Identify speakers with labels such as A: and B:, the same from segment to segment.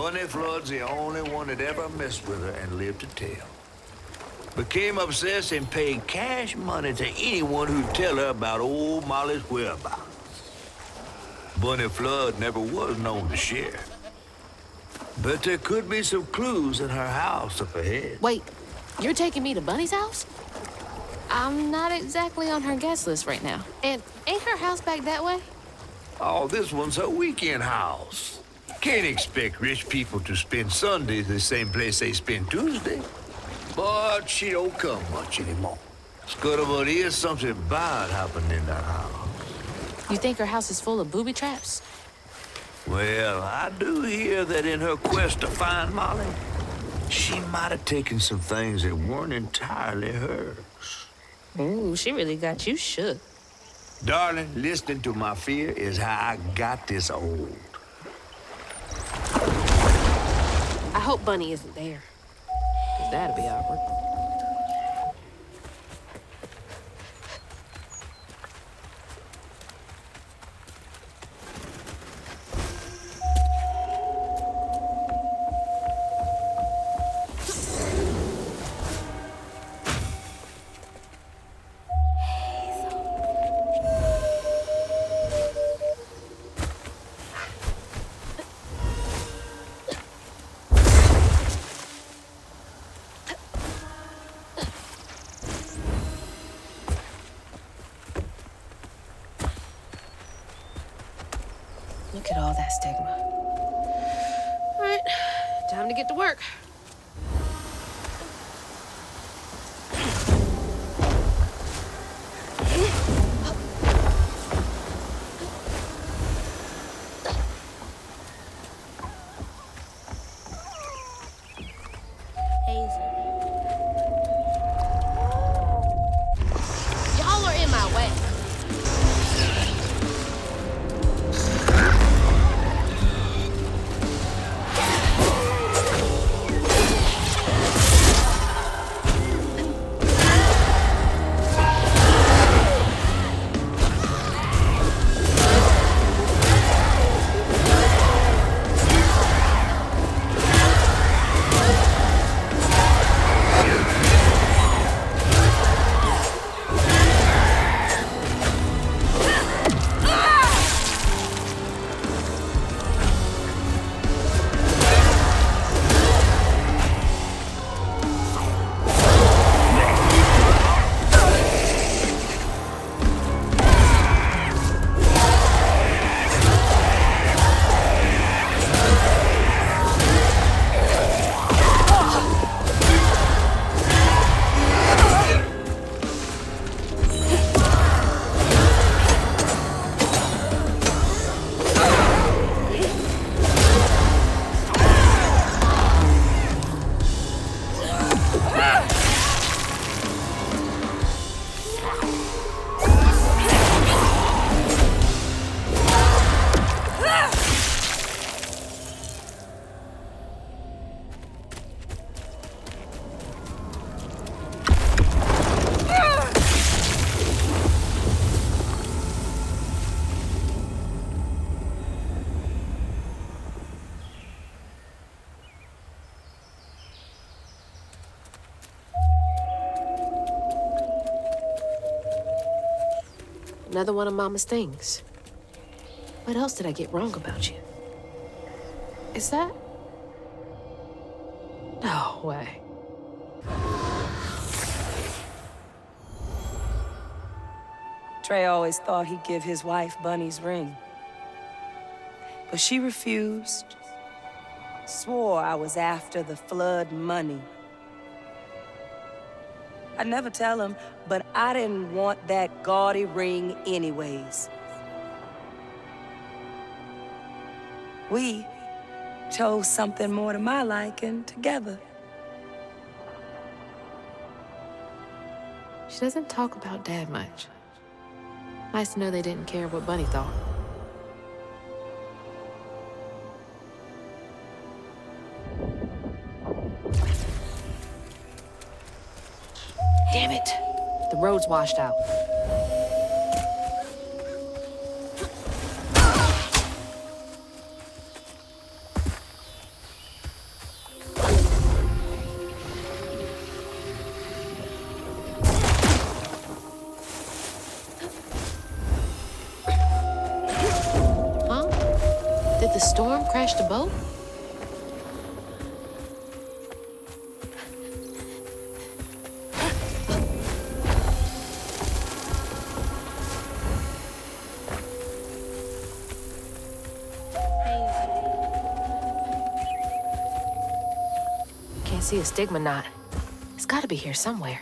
A: Bunny Flood's the only one that ever messed with her and lived to tell. Became obsessed and paid cash money to anyone who'd tell her about old Molly's whereabouts. Bunny Flood never was known to share. But there could be some clues in her house up ahead.
B: Wait, you're taking me to Bunny's house? I'm not exactly on her guest list right now. And ain't her house back that way?
A: Oh, this one's her weekend house. Can't expect rich people to spend Sundays the same place they spend Tuesday. But she don't come much anymore. Scuttlebutt is something bad happened in that house.
B: You think her house is full of booby traps?
A: Well, I do hear that in her quest to find Molly, she might have taken some things that weren't entirely hers.
B: Ooh, she really got you shook.
A: Darling, listening to my fear is how I got this old.
B: I hope Bunny isn't there, 'cause that'd be awkward. Look at all that stigma. All right, time to get to work. Y'all are in my way. Another one of Mama's things. What else did I get wrong about you? Is that? No way.
C: Trey always thought he'd give his wife Bunny's ring. But she refused. Swore I was after the Flood money. I'd never tell him, but I didn't want that gaudy ring anyways. We chose something more to my liking together.
B: She doesn't talk about Dad much. Nice to know they didn't care what Bunny thought. Damn it! The road's washed out. Did the storm crash the boat? Can't see a stigma knot. It's gotta be here somewhere.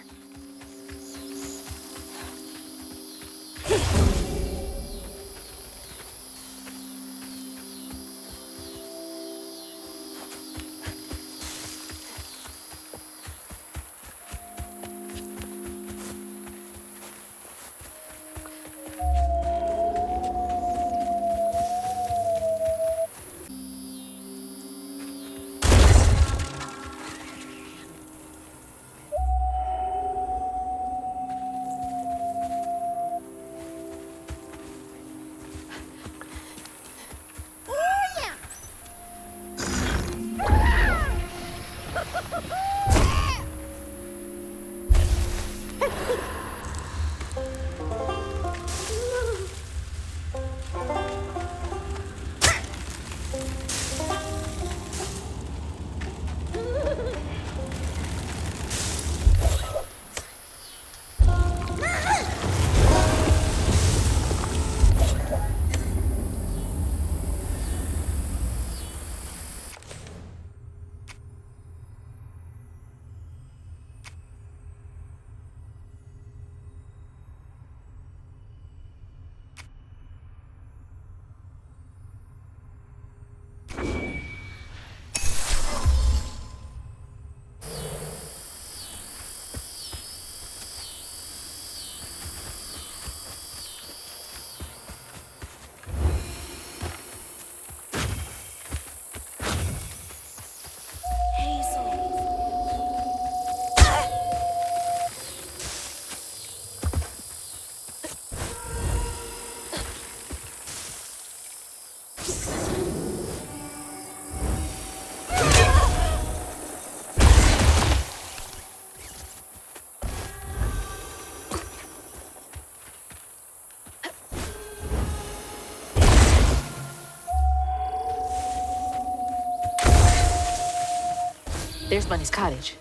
B: There's Bunny's cottage.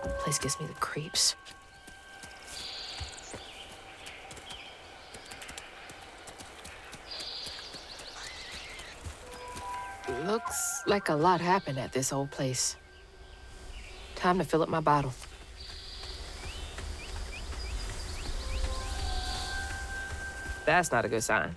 B: The place gives me the creeps. Looks like a lot happened at this old place. Time to fill up my bottle. That's not a good sign.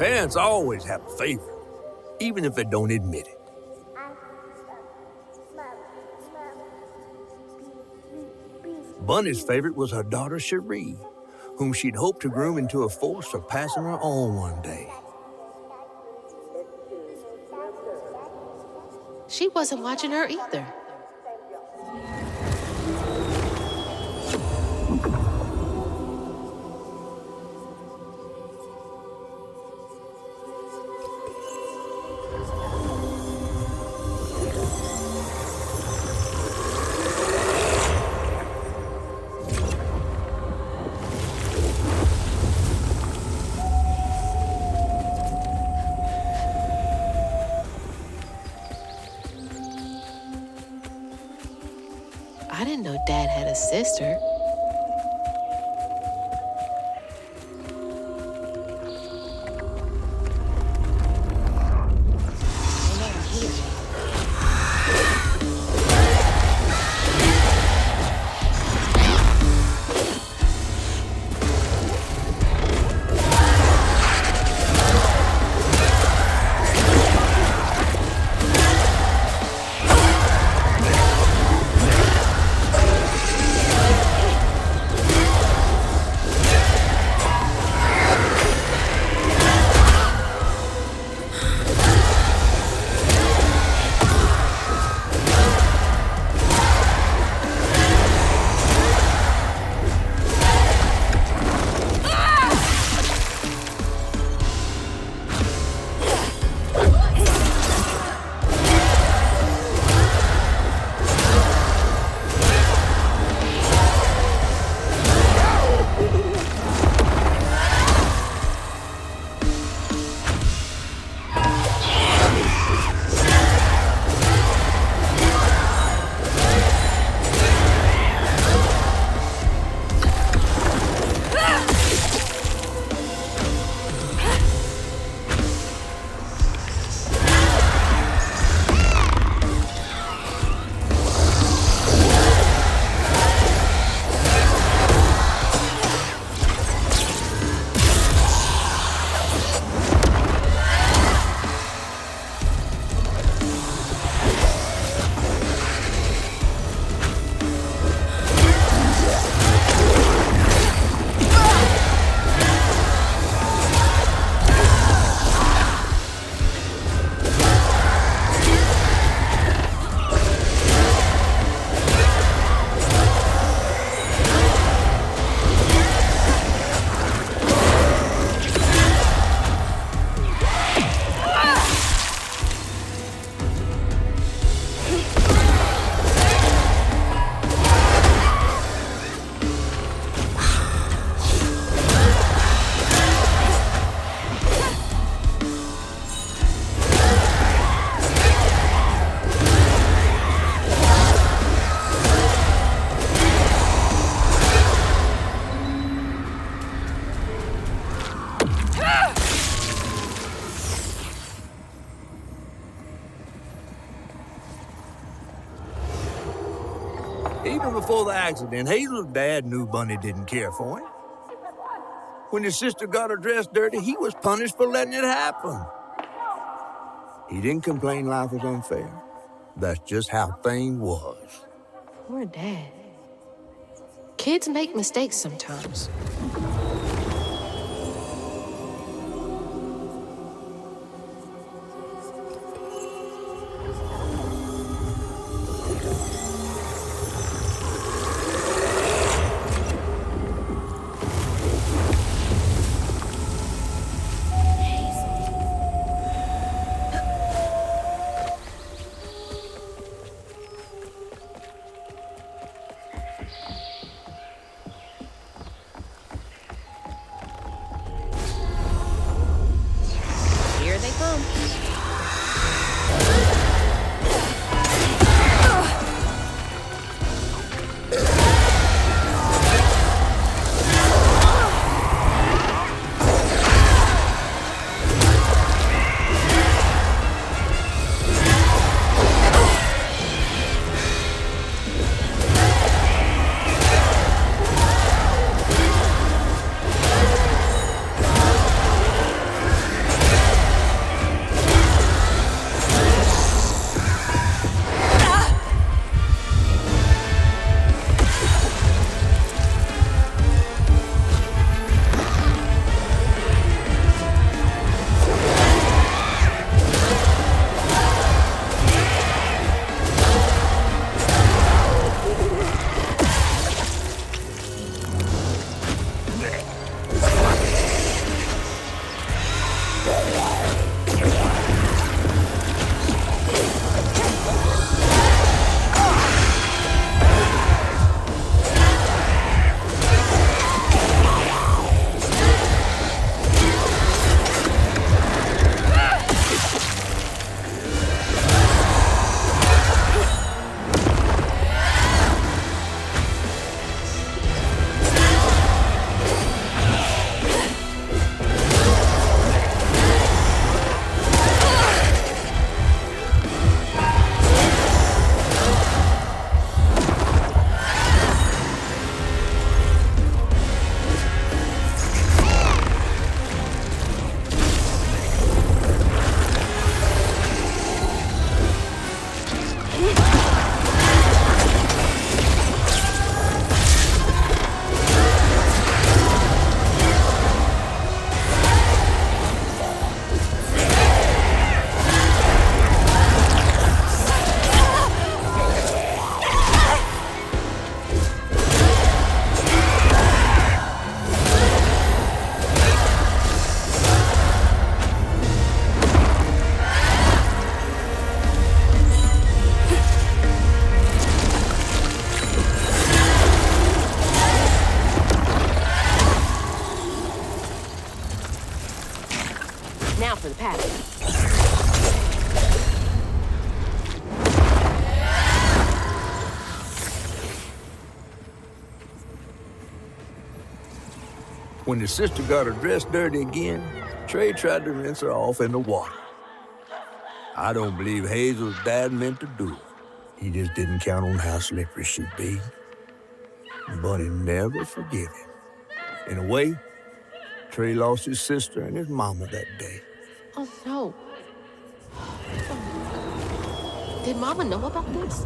A: Parents always have a favorite, even if they don't admit it. Bunny's favorite was her daughter Cherie, whom she'd hoped to groom into a force surpassing her own one day.
B: She wasn't watching her either. I didn't know Dad had a sister.
A: Even before the accident, Hazel's dad knew Bunny didn't care for him. When his sister got her dress dirty, he was punished for letting it happen. He didn't complain life was unfair. That's just how things was.
B: Poor Dad. Kids make mistakes sometimes. Now for the pattern.
A: When the sister got her dress dirty again, Trey tried to rinse her off in the water. I don't believe Hazel's dad meant to do it. He just didn't count on how slippery she'd be. Bunny never forgive him. In a way, Trey lost his sister and his mama that day.
B: Oh, no. Did Mama know about this?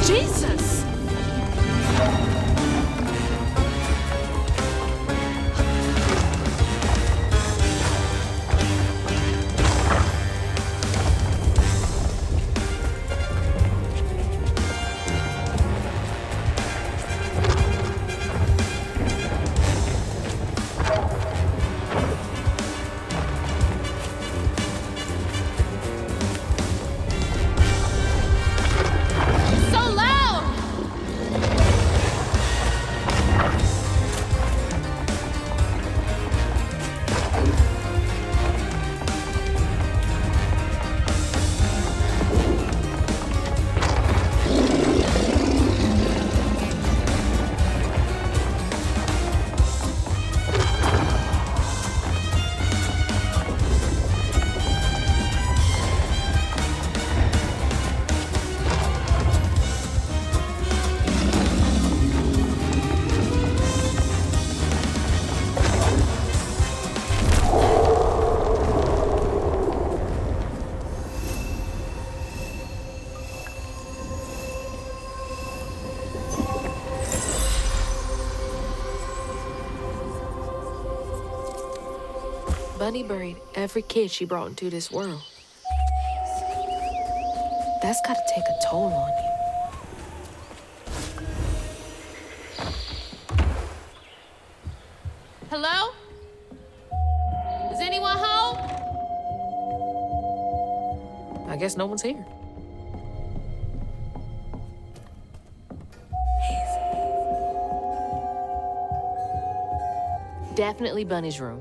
B: Jesus! So loud! Bunny buried every kid she brought into this world. That's gotta take a toll on you. Hello? Is anyone home? I guess no one's here. Definitely Bunny's room.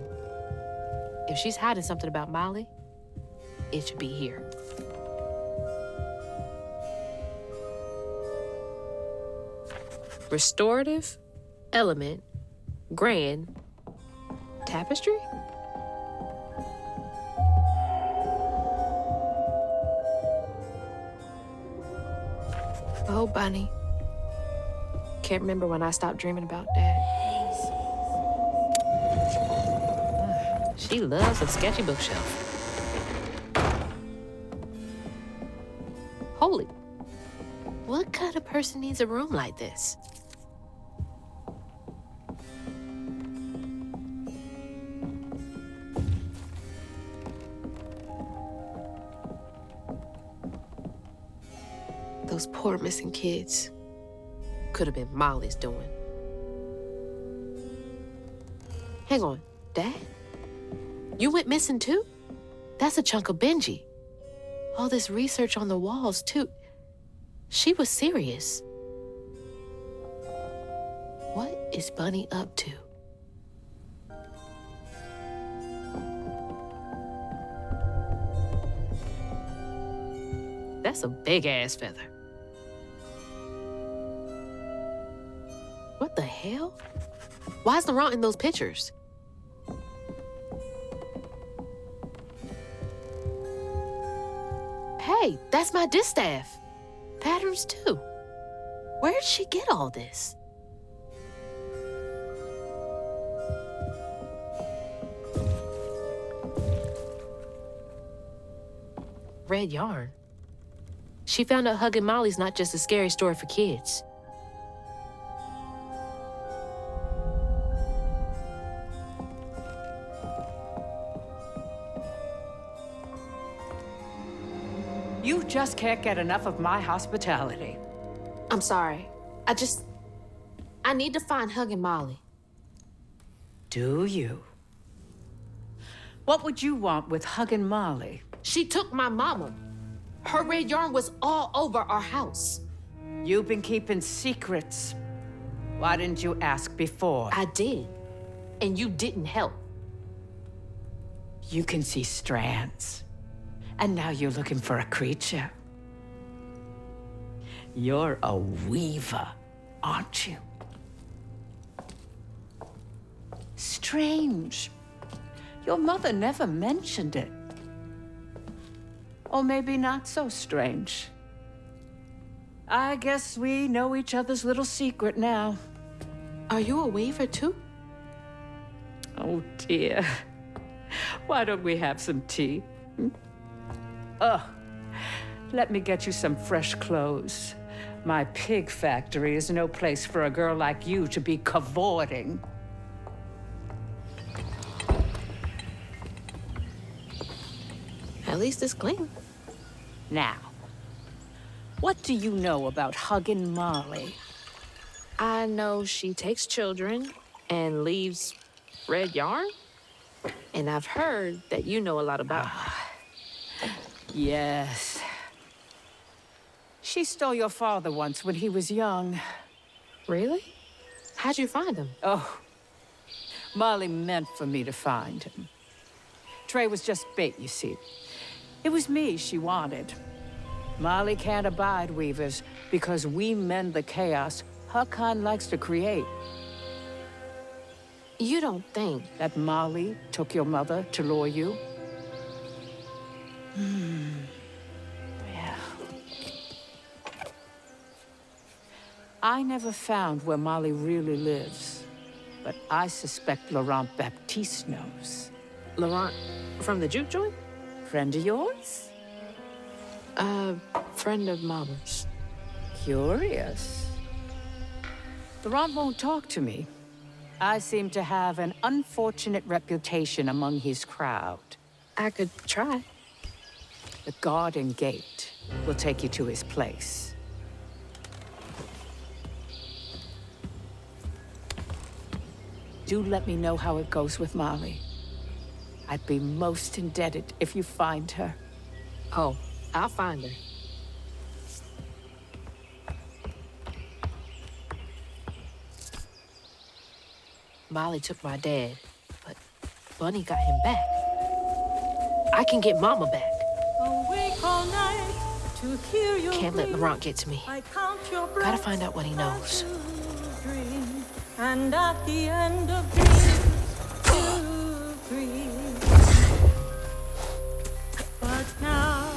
B: If she's hiding something about Molly, it should be here. Restorative, element, grand, tapestry? Oh, Bunny. Can't remember when I stopped dreaming about Dad. She loves a sketchy bookshelf. Holy, what kind of person needs a room like this? Those poor missing kids. Could have been Molly's doing. Hang on, Dad? You went missing too? That's a chunk of Benji. All this research on the walls too. She was serious. What is Bunny up to? That's a big-ass feather. What the hell? Why is Laurent in those pictures? Hey, that's my distaff. Patterns, too. Where'd she get all this? Red yarn. She found out Huggin' Molly's not just a scary story for kids.
D: You just can't get enough of my hospitality.
B: I'm sorry. I need to find Huggin' Molly.
D: Do you? What would you want with Huggin' Molly?
B: She took my mama. Her red yarn was all over our house.
D: You've been keeping secrets. Why didn't you ask before?
B: I did, and you didn't help.
D: You can see strands. And now you're looking for a creature. You're a weaver, aren't you? Strange. Your mother never mentioned it. Or maybe not so strange. I guess we know each other's little secret now.
B: Are you a weaver too?
D: Oh dear. Why don't we have some tea? Let me get you some fresh clothes. My pig factory is no place for a girl like you to be cavorting.
B: At least it's clean.
D: Now, what do you know about Huggin' Molly?
B: I know she takes children and leaves red yarn. And I've heard that you know a lot about her.
D: Yes. She stole your father once when he was young.
B: Really? How'd you find him?
D: Oh, Molly meant for me to find him. Trey was just bait, you see. It was me she wanted. Molly can't abide weavers because we mend the chaos her kind likes to create.
B: You don't think
D: That Molly took your mother to lure you? Yeah. I never found where Molly really lives, but I suspect Laurent Baptiste knows.
B: Laurent from the juke joint?
D: Friend of yours?
B: Friend of Mama's.
D: Curious. Laurent won't talk to me. I seem to have an unfortunate reputation among his crowd.
B: I could try.
D: The garden gate will take you to his place. Do let me know how it goes with Molly. I'd be most indebted if you find her.
B: Oh, I'll find her. Molly took my dad, but Bunny got him back. I can get Mama back.
E: Awake all night to hear your
B: Can't let
E: plea.
B: Laurent get to me.
E: I count your
B: Gotta
E: breath
B: find out what he knows.
E: as you dream, and at the end of dreams, you breathe. But now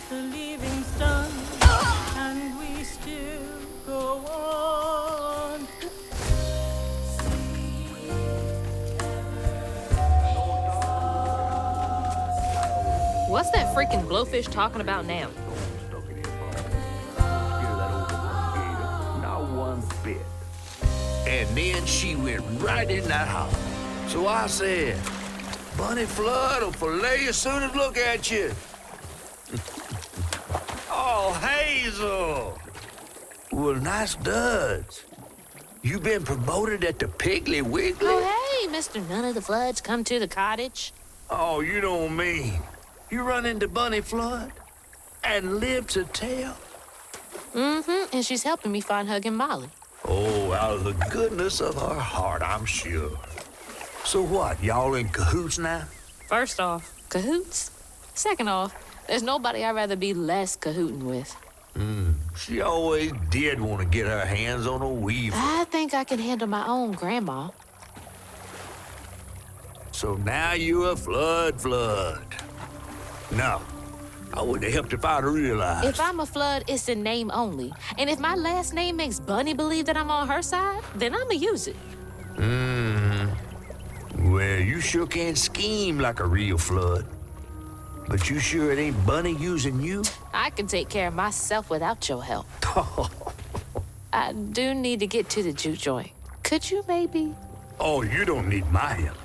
E: the leaving's done, and we still go on.
B: What's that freaking blowfish talking about now?
A: Not one bit. And then she went right in that house. So I said, Bunny Flood will fillet you as soon as look at you. Oh, Hazel. Well, nice duds. You been promoted at the Piggly Wiggly?
B: Oh, hey, Mr. None of the Floods, come to the cottage.
A: Oh, you don't mean. You run into Bunny Flood and live to tell?
B: Mm-hmm, and she's helping me find Hug and Molly.
A: Oh, out of the goodness of her heart, I'm sure. So what, y'all in cahoots now?
B: First off, cahoots. Second off, there's nobody I'd rather be less cahooting with.
A: She always did want to get her hands on a weaver.
B: I think I can handle my own, Grandma.
A: So now you're a flood. No, I wouldn't have helped if I'd realized.
B: If I'm a flood, it's in name only. And if my last name makes Bunny believe that I'm on her side, then I'ma use it.
A: Well, you sure can scheme like a real flood. But you sure it ain't Bunny using you?
B: I can take care of myself without your help. I do need to get to the juke joint. Could you maybe?
A: Oh, you don't need my help.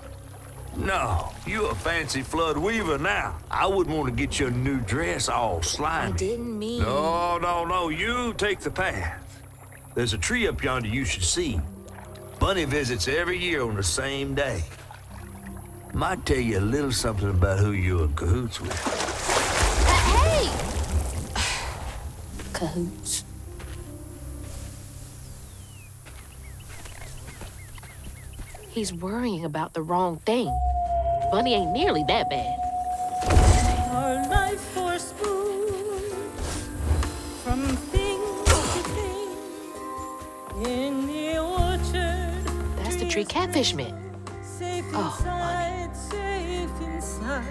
A: No, you a fancy flood weaver now. I wouldn't want to get your new dress all slimy.
B: I didn't mean...
A: No, you take the path. There's a tree up yonder you should see. Bunny visits every year on the same day. Might tell you a little something about who you're in cahoots with.
B: Hey! Cahoots. He's worrying about the wrong thing. Bunny ain't nearly that bad.
E: Our life forspoon from thing to thing in the orchard.
B: That's the tree catfish meant.
E: Safe
B: Oh,
E: inside, safe inside.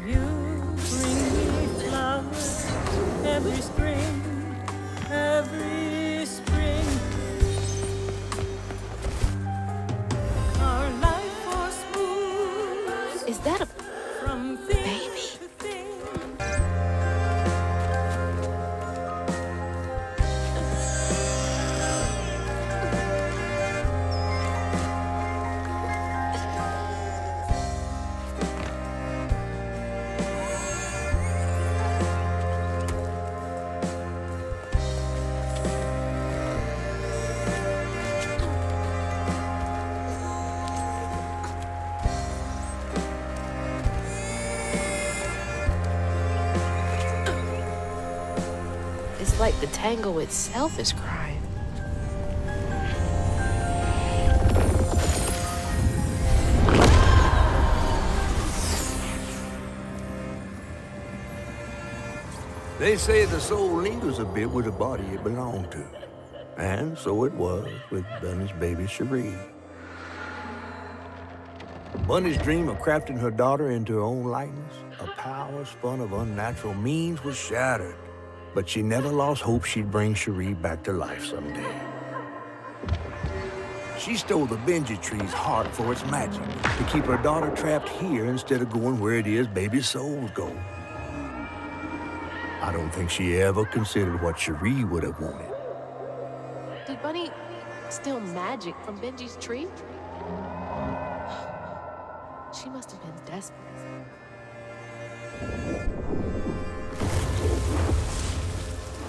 E: You bring me flowers every spring, every spring. Our life forspoon
B: Is that a
E: from thing
B: baby?
E: to thing.
B: It's like the tango itself is crying.
A: They say the soul lingers a bit with the body it belonged to. And so it was with Bunny's baby Cherie. Bunny's dream of crafting her daughter into her own likeness, a power spun of unnatural means, was shattered. But she never lost hope she'd bring Cherie back to life someday. She stole the Benji tree's heart for its magic, to keep her daughter trapped here instead of going where it is baby souls go. I don't think she ever considered what Cherie would have wanted.
B: Did Bunny steal magic from Benji's tree? She must have been desperate.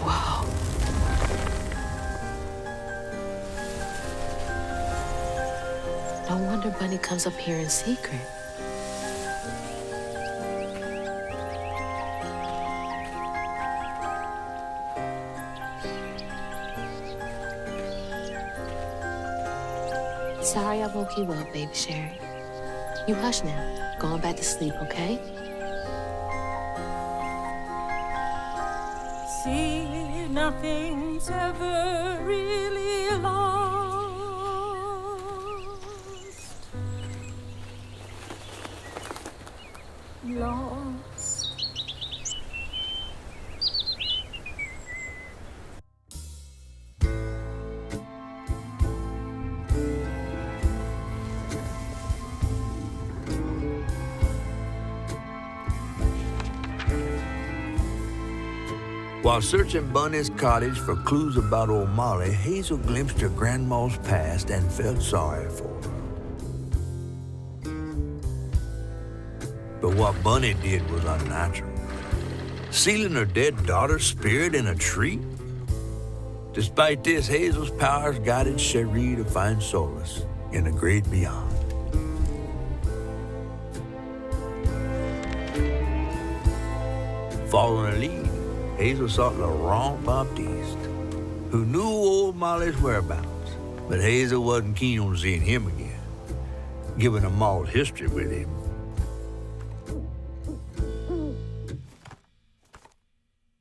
B: Whoa. No wonder Bunny comes up here in secret. Sorry I woke you up, baby Cherie. You hush now. Going back to sleep, okay?
E: See, nothing's ever really lost. Lost.
A: While searching Bunny's cottage for clues about old Molly, Hazel glimpsed her grandma's past and felt sorry for her. But what Bunny did was unnatural. Sealing her dead daughter's spirit in a tree? Despite this, Hazel's powers guided Cherie to find solace in the great beyond. Following her lead, Hazel sought Laurent Baptiste, who knew old Molly's whereabouts, but Hazel wasn't keen on seeing him again. Given a mauled history with him,